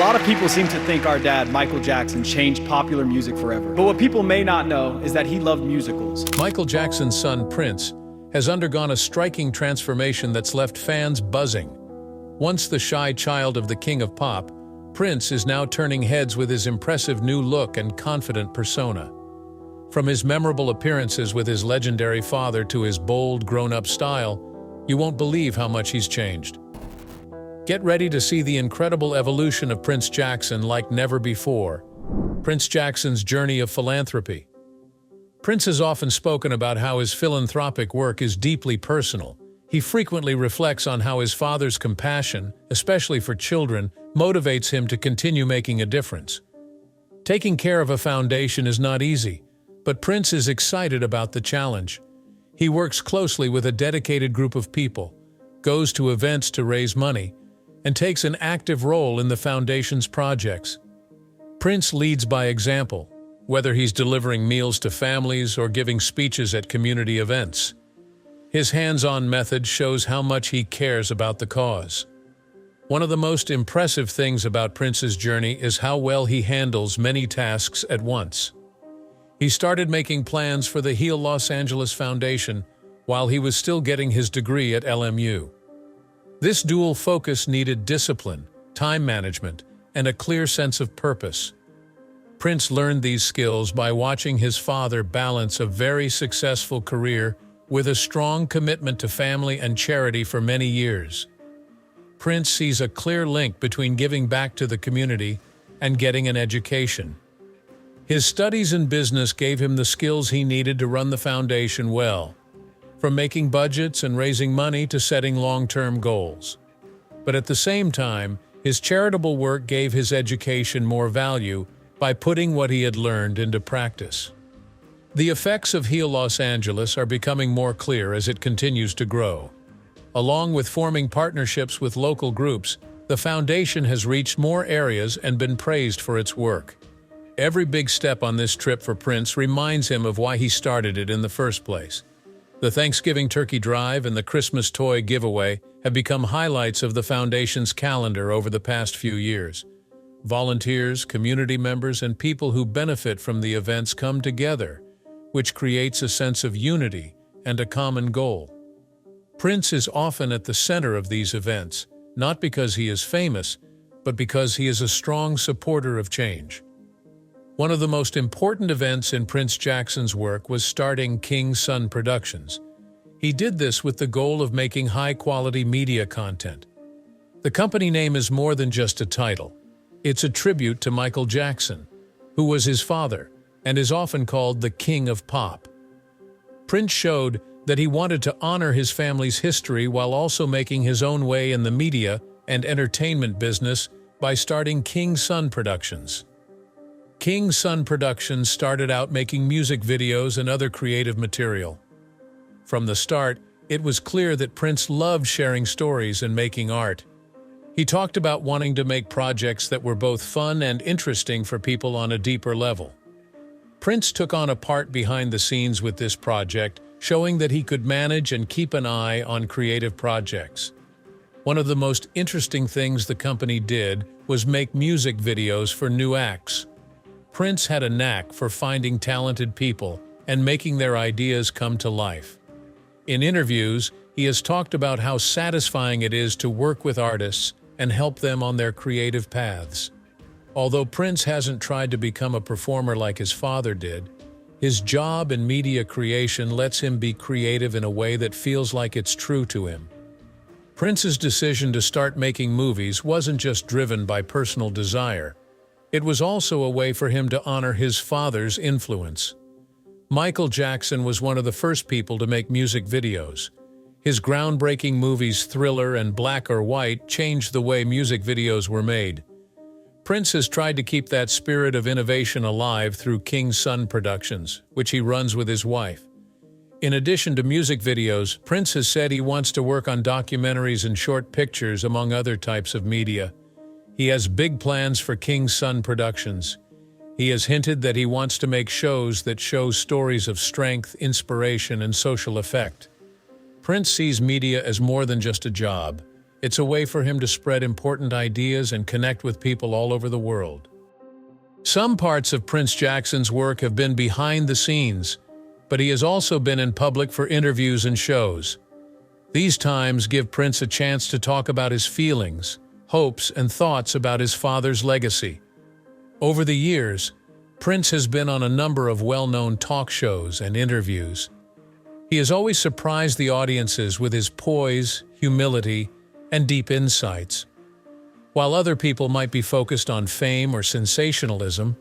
lot of people seem to think our dad, Michael Jackson, changed popular music forever. But what people may not know is that he loved musicals. Michael Jackson's son, Prince, has undergone a striking transformation that's left fans buzzing. Once the shy child of the king of pop, Prince is now turning heads with his impressive new look and confident persona. From his memorable appearances with his legendary father to his bold, grown-up style, you won't believe how much he's changed. Get ready to see the incredible evolution of Prince Jackson like never before. Prince Jackson's journey of philanthropy. Prince has often spoken about how his philanthropic work is deeply personal. He frequently reflects on how his father's compassion, especially for children, motivates him to continue making a difference. Taking care of a foundation is not easy, but Prince is excited about the challenge. He works closely with a dedicated group of people, goes to events to raise money, and takes an active role in the foundation's projects. Prince leads by example, whether he's delivering meals to families or giving speeches at community events. His hands-on method shows how much he cares about the cause. One of the most impressive things about Prince's journey is how well he handles many tasks at once. He started making plans for the Heal Los Angeles Foundation while he was still getting his degree at LMU. This dual focus needed discipline, time management, and a clear sense of purpose. Prince learned these skills by watching his father balance a very successful career with a strong commitment to family and charity for many years. Prince sees a clear link between giving back to the community and getting an education. His studies in business gave him the skills he needed to run the foundation well, from making budgets and raising money to setting long-term goals. But at the same time, his charitable work gave his education more value by putting what he had learned into practice. The effects of Heal Los Angeles are becoming more clear as it continues to grow. Along with forming partnerships with local groups, the foundation has reached more areas and been praised for its work. Every big step on this trip for Prince reminds him of why he started it in the first place. The Thanksgiving turkey drive and the Christmas toy giveaway have become highlights of the foundation's calendar over the past few years. Volunteers, community members, and people who benefit from the events come together, which creates a sense of unity and a common goal. Prince is often at the center of these events, not because he is famous, but because he is a strong supporter of change. One of the most important events in Prince Jackson's work was starting King Sun Productions. He did this with the goal of making high-quality media content. The company name is more than just a title. It's a tribute to Michael Jackson, who was his father, and is often called the King of Pop. Prince showed that he wanted to honor his family's history while also making his own way in the media and entertainment business by starting King Sun Productions. King Sun Productions started out making music videos and other creative material. From the start, it was clear that Prince loved sharing stories and making art. He talked about wanting to make projects that were both fun and interesting for people on a deeper level. Prince took on a part behind the scenes with this project, showing that he could manage and keep an eye on creative projects. One of the most interesting things the company did was make music videos for new acts. Prince had a knack for finding talented people and making their ideas come to life. In interviews, he has talked about how satisfying it is to work with artists and help them on their creative paths. Although Prince hasn't tried to become a performer like his father did, his job in media creation lets him be creative in a way that feels like it's true to him. Prince's decision to start making movies wasn't just driven by personal desire. It was also a way for him to honor his father's influence. Michael Jackson was one of the first people to make music videos. His groundbreaking movies Thriller and Black or White changed the way music videos were made. Prince has tried to keep that spirit of innovation alive through King Sun Productions, which he runs with his wife. In addition to music videos, Prince has said he wants to work on documentaries and short pictures, among other types of media. He has big plans for King Sun Productions. He has hinted that he wants to make shows that show stories of strength, inspiration, and social effect. Prince sees media as more than just a job. It's a way for him to spread important ideas and connect with people all over the world. Some parts of Prince Jackson's work have been behind the scenes, but he has also been in public for interviews and shows. These times give Prince a chance to talk about his feelings, hopes, and thoughts about his father's legacy. Over the years, Prince has been on a number of well-known talk shows and interviews. He has always surprised the audiences with his poise, humility, and deep insights. While other people might be focused on fame or sensationalism,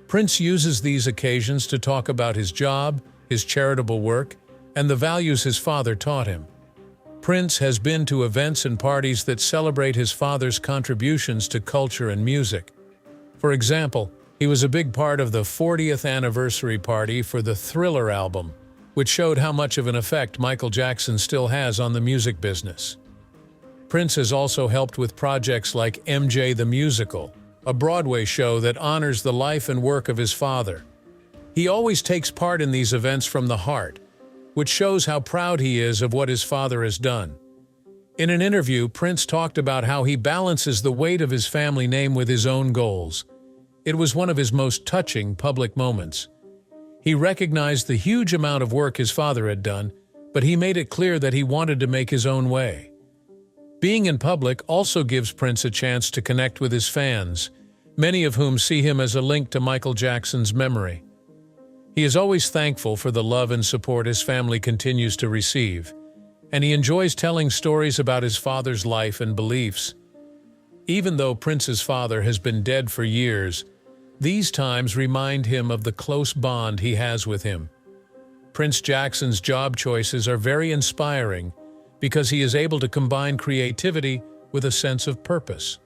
Prince uses these occasions to talk about his job, his charitable work, and the values his father taught him. Prince has been to events and parties that celebrate his father's contributions to culture and music. For example, he was a big part of the 40th anniversary party for the Thriller album, which showed how much of an effect Michael Jackson still has on the music business. Prince has also helped with projects like MJ the Musical, a Broadway show that honors the life and work of his father. He always takes part in these events from the heart, which shows how proud he is of what his father has done. In an interview, Prince talked about how he balances the weight of his family name with his own goals. It was one of his most touching public moments. He recognized the huge amount of work his father had done, but he made it clear that he wanted to make his own way. Being in public also gives Prince a chance to connect with his fans, many of whom see him as a link to Michael Jackson's memory. He is always thankful for the love and support his family continues to receive, and he enjoys telling stories about his father's life and beliefs. Even though Prince's father has been dead for years, these times remind him of the close bond he has with him. Prince Jackson's job choices are very inspiring because he is able to combine creativity with a sense of purpose.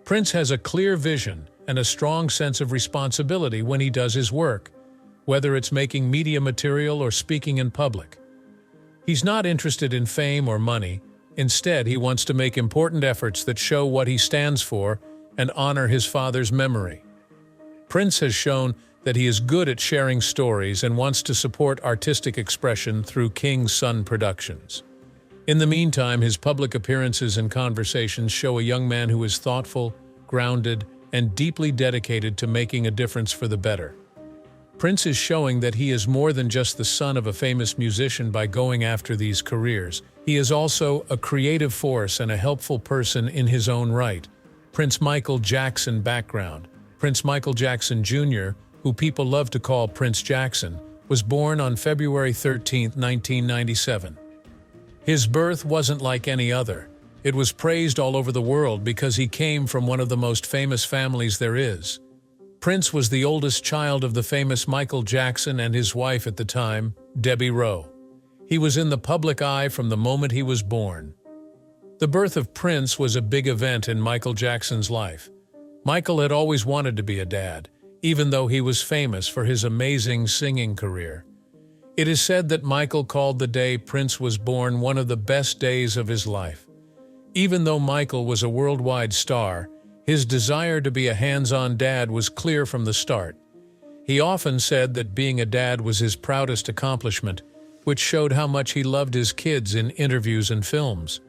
Prince has a clear vision and a strong sense of responsibility when he does his work, whether it's making media material or speaking in public. He's not interested in fame or money. Instead, he wants to make important efforts that show what he stands for and honor his father's memory. Prince has shown that he is good at sharing stories and wants to support artistic expression through King's Son Productions. In the meantime, his public appearances and conversations show a young man who is thoughtful, grounded, and deeply dedicated to making a difference for the better. Prince is showing that he is more than just the son of a famous musician by going after these careers. He is also a creative force and a helpful person in his own right. Prince Michael Jackson background. Prince Michael Jackson Jr., who people love to call Prince Jackson, was born on February 13, 1997. His birth wasn't like any other. It was praised all over the world because he came from one of the most famous families there is. Prince was the oldest child of the famous Michael Jackson and his wife at the time, Debbie Rowe. He was in the public eye from the moment he was born. The birth of Prince was a big event in Michael Jackson's life. Michael had always wanted to be a dad, even though he was famous for his amazing singing career. It is said that Michael called the day Prince was born one of the best days of his life. Even though Michael was a worldwide star, his desire to be a hands-on dad was clear from the start. He often said that being a dad was his proudest accomplishment, which showed how much he loved his kids in interviews and films.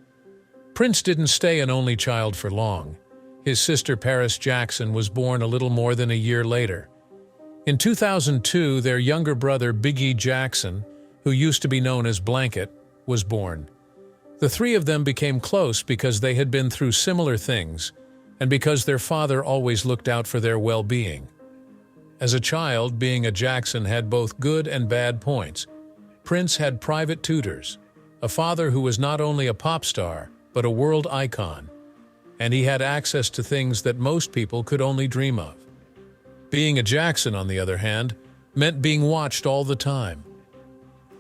Prince didn't stay an only child for long. His sister Paris Jackson was born a little more than a year later. In 2002, their younger brother Biggie Jackson, who used to be known as Blanket, was born. The three of them became close because they had been through similar things, and because their father always looked out for their well-being. As a child, being a Jackson had both good and bad points. Prince had private tutors, a father who was not only a pop star, but a world icon, and he had access to things that most people could only dream of. Being a Jackson, on the other hand, meant being watched all the time.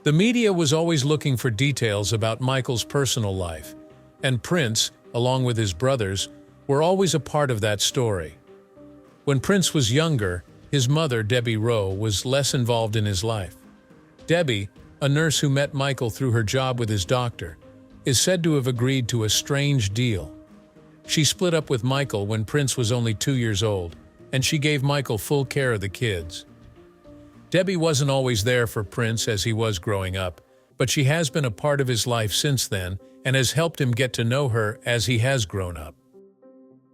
The media was always looking for details about Michael's personal life, and Prince, along with his brothers, were always a part of that story. When Prince was younger, his mother, Debbie Rowe, was less involved in his life. Debbie, a nurse who met Michael through her job with his doctor, is said to have agreed to a strange deal. She split up with Michael when Prince was only 2 years old, and she gave Michael full care of the kids. Debbie wasn't always there for Prince as he was growing up, but she has been a part of his life since then, and has helped him get to know her as he has grown up.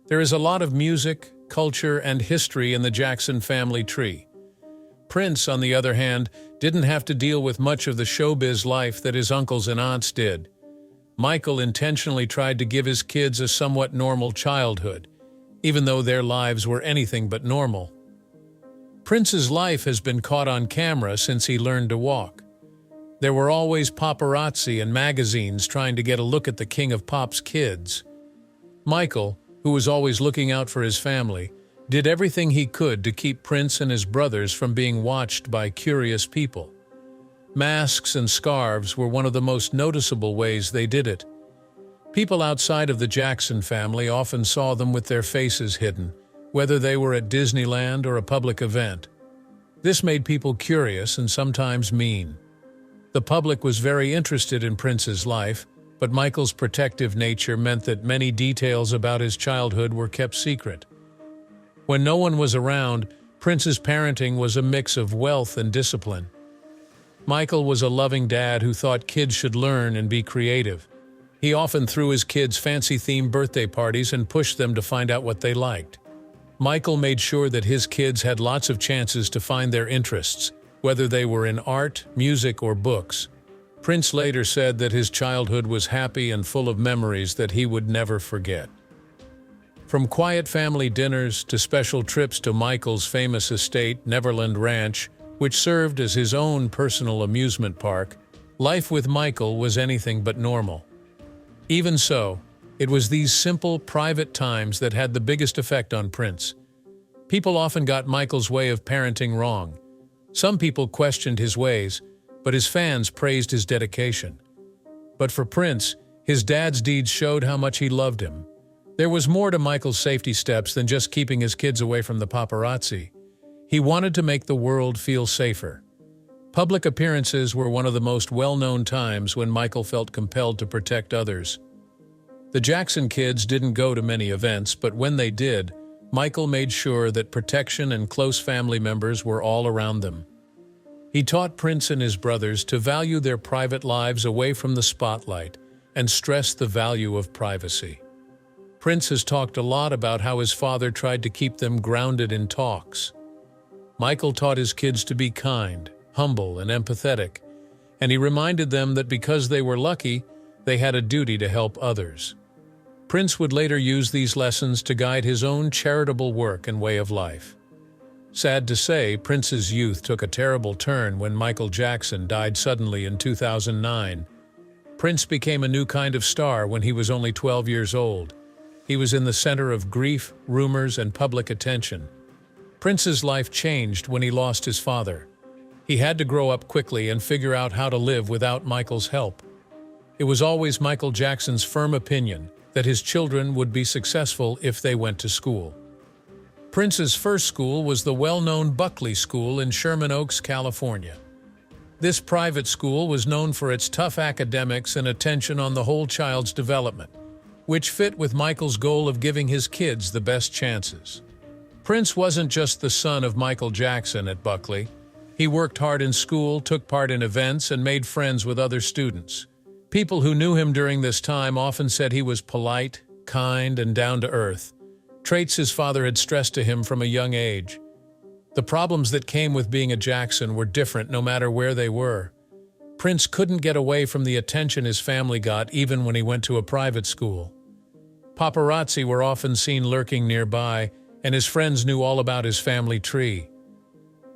There is a lot of music, culture, and history in the Jackson family tree. Prince, on the other hand, didn't have to deal with much of the showbiz life that his uncles and aunts did. Michael intentionally tried to give his kids a somewhat normal childhood, even though their lives were anything but normal. Prince's life has been caught on camera since he learned to walk. There were always paparazzi and magazines trying to get a look at the king of pop's kids. Michael, who was always looking out for his family, did everything he could to keep Prince and his brothers from being watched by curious people. Masks and scarves were one of the most noticeable ways they did it. People outside of the Jackson family often saw them with their faces hidden, whether they were at Disneyland or a public event. This made people curious and sometimes mean. The public was very interested in Prince's life, but Michael's protective nature meant that many details about his childhood were kept secret. When no one was around, Prince's parenting was a mix of wealth and discipline. Michael was a loving dad who thought kids should learn and be creative. He often threw his kids fancy-themed birthday parties and pushed them to find out what they liked. Michael made sure that his kids had lots of chances to find their interests, whether they were in art, music, or books. Prince later said that his childhood was happy and full of memories that he would never forget. From quiet family dinners to special trips to Michael's famous estate, Neverland Ranch, which served as his own personal amusement park, life with Michael was anything but normal. Even so, it was these simple, private times that had the biggest effect on Prince. People often got Michael's way of parenting wrong. Some people questioned his ways, but his fans praised his dedication. But for Prince, his dad's deeds showed how much he loved him. There was more to Michael's safety steps than just keeping his kids away from the paparazzi. He wanted to make the world feel safer. Public appearances were one of the most well-known times when Michael felt compelled to protect others. The Jackson kids didn't go to many events, but when they did, Michael made sure that protection and close family members were all around them. He taught Prince and his brothers to value their private lives away from the spotlight and stressed the value of privacy. Prince has talked a lot about how his father tried to keep them grounded in talks. Michael taught his kids to be kind, humble, and empathetic, and he reminded them that because they were lucky, they had a duty to help others. Prince would later use these lessons to guide his own charitable work and way of life. Sad to say, Prince's youth took a terrible turn when Michael Jackson died suddenly in 2009. Prince became a new kind of star when he was only 12 years old. He was in the center of grief, rumors, and public attention. Prince's life changed when he lost his father. He had to grow up quickly and figure out how to live without Michael's help. It was always Michael Jackson's firm opinion that his children would be successful if they went to school. Prince's first school was the well-known Buckley School in Sherman Oaks, California. This private school was known for its tough academics and attention on the whole child's development, which fit with Michael's goal of giving his kids the best chances. Prince wasn't just the son of Michael Jackson at Buckley. He worked hard in school, took part in events, and made friends with other students. People who knew him during this time often said he was polite, kind, and down-to-earth, traits his father had stressed to him from a young age. The problems that came with being a Jackson were different no matter where they were. Prince couldn't get away from the attention his family got even when he went to a private school. Paparazzi were often seen lurking nearby, and his friends knew all about his family tree.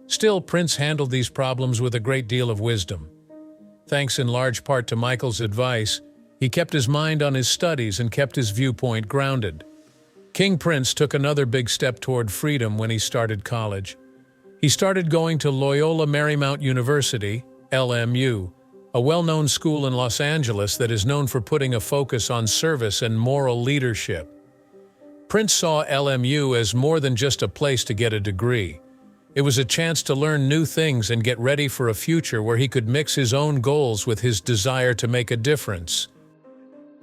Still, Prince handled these problems with a great deal of wisdom. Thanks in large part to Michael's advice, he kept his mind on his studies and kept his viewpoint grounded. King Prince took another big step toward freedom when he started college. He started going to Loyola Marymount University, LMU, a well-known school in Los Angeles that is known for putting a focus on service and moral leadership. Prince saw LMU as more than just a place to get a degree. It was a chance to learn new things and get ready for a future where he could mix his own goals with his desire to make a difference.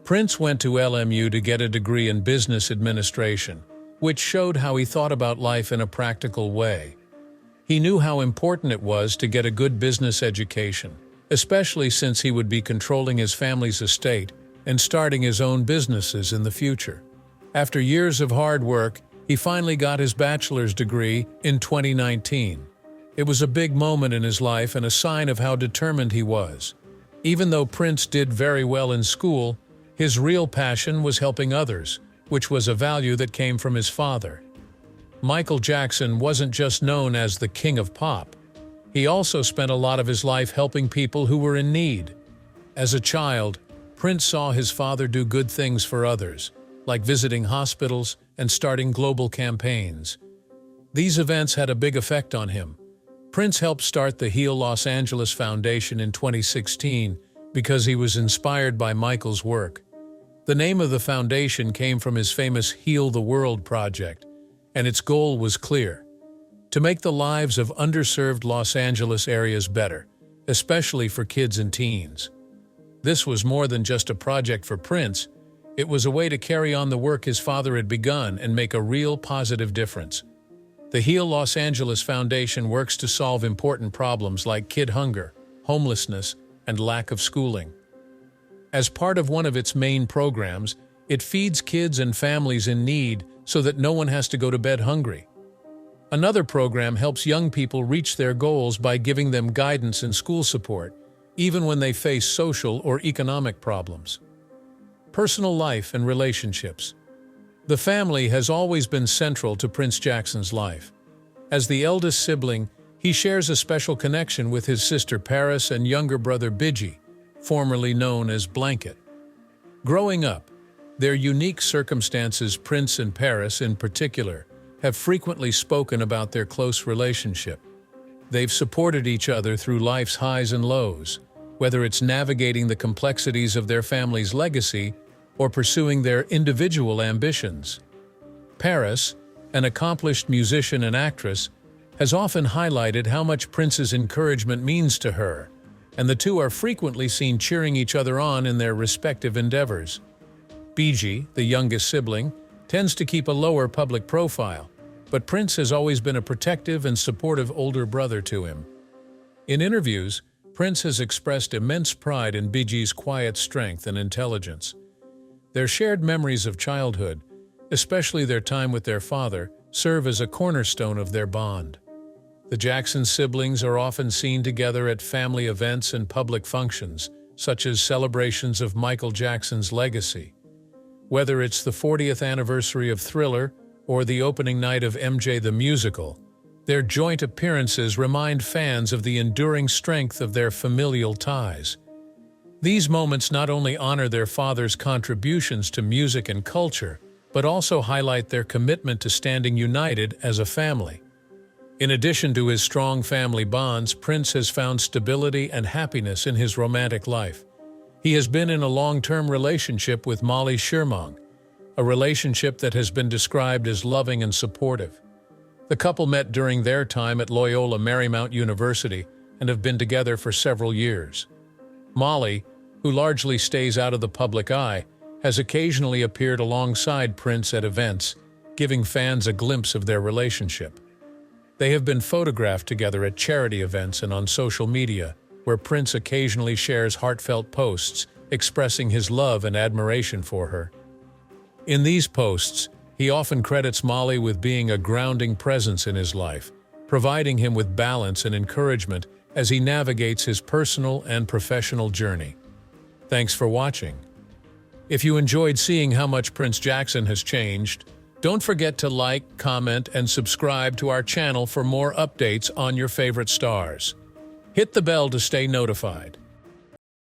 Prince went to LMU to get a degree in business administration, which showed how he thought about life in a practical way. He knew how important it was to get a good business education, especially since he would be controlling his family's estate and starting his own businesses in the future. After years of hard work, he finally got his bachelor's degree in 2019. It was a big moment in his life and a sign of how determined he was. Even though Prince did very well in school, his real passion was helping others, which was a value that came from his father. Michael Jackson wasn't just known as the King of Pop. He also spent a lot of his life helping people who were in need. As a child, Prince saw his father do good things for others, like visiting hospitals and starting global campaigns. These events had a big effect on him. Prince helped start the Heal Los Angeles Foundation in 2016 because he was inspired by Michael's work. The name of the foundation came from his famous Heal the World project, and its goal was clear: to make the lives of underserved Los Angeles areas better, especially for kids and teens. This was more than just a project for Prince. It was a way to carry on the work his father had begun and make a real positive difference. The Heal Los Angeles Foundation works to solve important problems like kid hunger, homelessness, and lack of schooling. As part of one of its main programs, it feeds kids and families in need so that no one has to go to bed hungry. Another program helps young people reach their goals by giving them guidance and school support, even when they face social or economic problems. Personal life and relationships. The family has always been central to Prince Jackson's life. As the eldest sibling, he shares a special connection with his sister Paris and younger brother Biggie, formerly known as Blanket. Growing up, their unique circumstances, Prince and Paris in particular, have frequently spoken about their close relationship. They've supported each other through life's highs and lows, whether it's navigating the complexities of their family's legacy or pursuing their individual ambitions. Paris, an accomplished musician and actress, has often highlighted how much Prince's encouragement means to her, and the two are frequently seen cheering each other on in their respective endeavors. Biggie, the youngest sibling, tends to keep a lower public profile, but Prince has always been a protective and supportive older brother to him. In interviews, Prince has expressed immense pride in Biggie's quiet strength and intelligence. Their shared memories of childhood, especially their time with their father, serve as a cornerstone of their bond. The Jackson siblings are often seen together at family events and public functions, such as celebrations of Michael Jackson's legacy. Whether it's the 40th anniversary of Thriller or the opening night of MJ the Musical, their joint appearances remind fans of the enduring strength of their familial ties. These moments not only honor their father's contributions to music and culture, but also highlight their commitment to standing united as a family. In addition to his strong family bonds, Prince has found stability and happiness in his romantic life. He has been in a long-term relationship with Molly Shermong, a relationship that has been described as loving and supportive. The couple met during their time at Loyola Marymount University and have been together for several years. Molly, who largely stays out of the public eye, has occasionally appeared alongside Prince at events, giving fans a glimpse of their relationship. They have been photographed together at charity events and on social media, where Prince occasionally shares heartfelt posts expressing his love and admiration for her. In these posts, he often credits Molly with being a grounding presence in his life, providing him with balance and encouragement as he navigates his personal and professional journey. Thanks for watching. If you enjoyed seeing how much Prince Jackson has changed, don't forget to like, comment, and subscribe to our channel for more updates on your favorite stars. Hit the bell to stay notified.